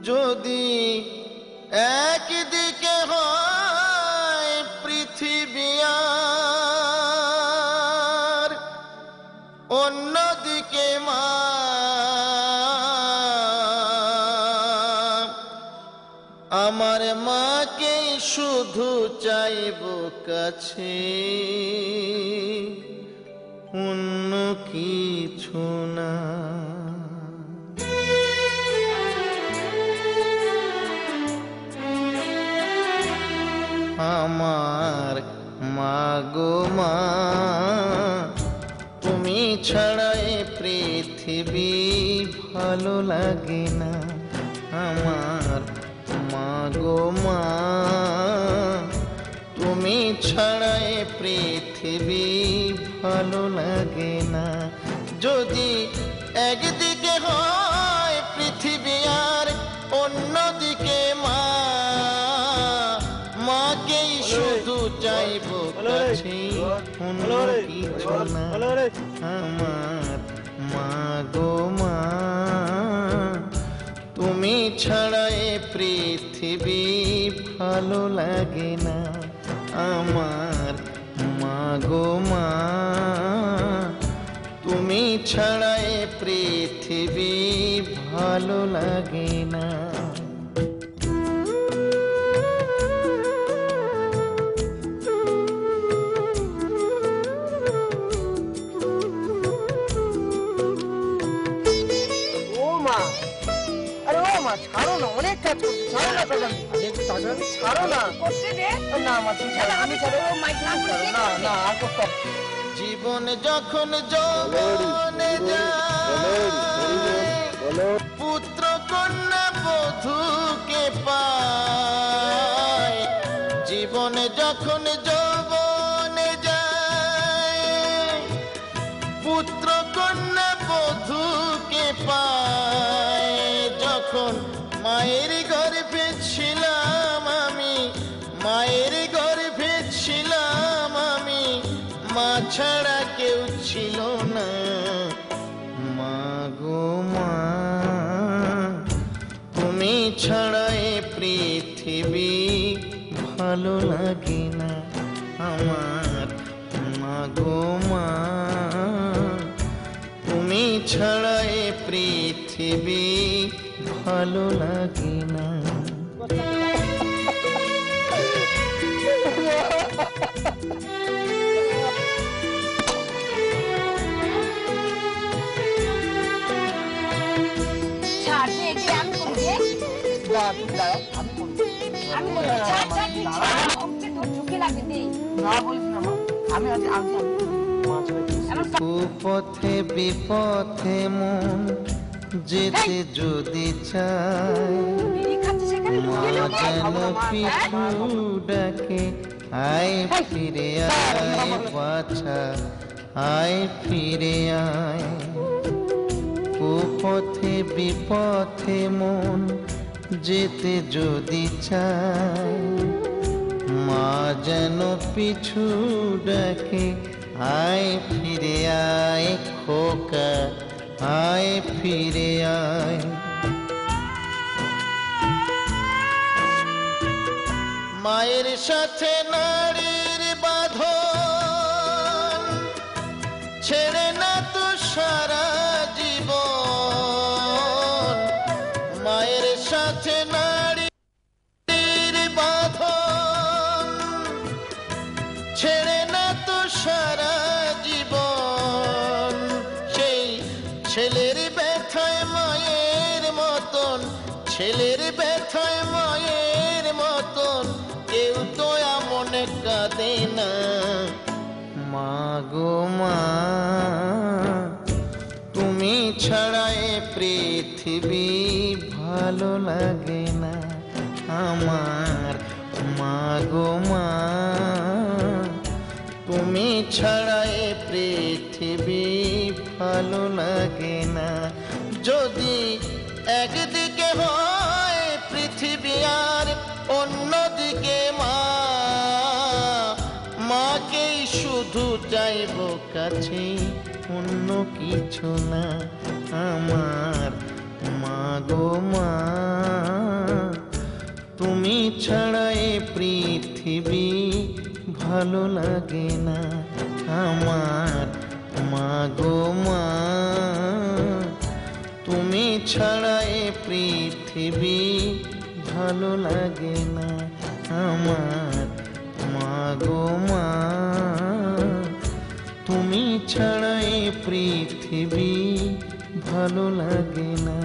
যদি একদিকে হয় পৃথিবী আর অন্যদিকে মা, আমার মাকে শুধু চাইব কাছে, অন্য কিছু না। আমার মা গো মা, তুমি ছাড়াই পৃথিবী ভালো লাগে না। আমার মা গো মা, তুমি ছাড়াই পৃথিবী ভালো লাগে না। যদি একদিকে হয় পৃথিবী আর অন্যদিকে মা, মাকেই শুধু চাইব কাছে, অন্য কিছু না। আমার মা গো মা, তুমি ছাড়াই পৃথিবী ভালো লাগে না। আমার মা গো মা, তুমি ছাড়াই পৃথিবী ভালো লাগে না। ছাড়ো না, অনেক কাজ করছি, ছাড়ো না দাদা, একটু টাকা ছাড়ো না, করতে দে না আমার, তুমি ছাড়ো, আমি ছাড়ো, না না আর করতে। জীবন যখন যৌবনে যায়, পুত্র কন্যা বধূকে পায়। জীবন যখন যৌবনে যায়, পুত্র কন্যা বধূকে পায়। যখন মায়ের গর্ভে ছিলাম আমি, মায়ের গর্ভে ছিলাম আমি, মা ছাড়া কেউ ছিল না। মা গো মা, তুমি ছাড়াই পৃথিবী ভালো লাগে না। আমার মা গো মা, তুমি ছাড়াই পৃথিবী ভালো লাগে না। কুপথে বিপথে মন যেতে যদি চায়, মা যেন পিছু ডাকে, আয় ফিরে আয় বাছা, আয় ফিরে আয়। কুপথে বিপথে মন যেতে যদি চায়, মা যেন পিছু ডাকে, আয় ফিরে আয় খোকা, আয় ফিরে আয়। মায়ের সাথে নারীর বাঁধন ছেড়ে না তো সারা জীবন। মায়ের সাথে নারীর বাঁধন ছেড়ে না তো সারা জীবন। সেই ছেলের ব্যথায় মায়ের মতন, ছেলের ব্যথায় মায়ের মতন কেউ তো এমন কাঁদে না। মা গো মা, তুমি ছাড়াই পৃথিবী ভালো লাগে না। আমার মা গো মা, তুমি ছাড়াই পৃথিবী ভালো লাগে না। যদি একদিকে হয় পৃথিবী আর অন্যদিকে মা, মাকেই শুধু চাইব কাছে, অন্য কিছু না। আমার মা গো মা। ভালো লাগে না আমার মা গো মা, তুমি ছাড়া এ পৃথিবী ভালো লাগে না আমার মা গো মা, তুমি ছাড়া এ পৃথিবী ভালো লাগে না।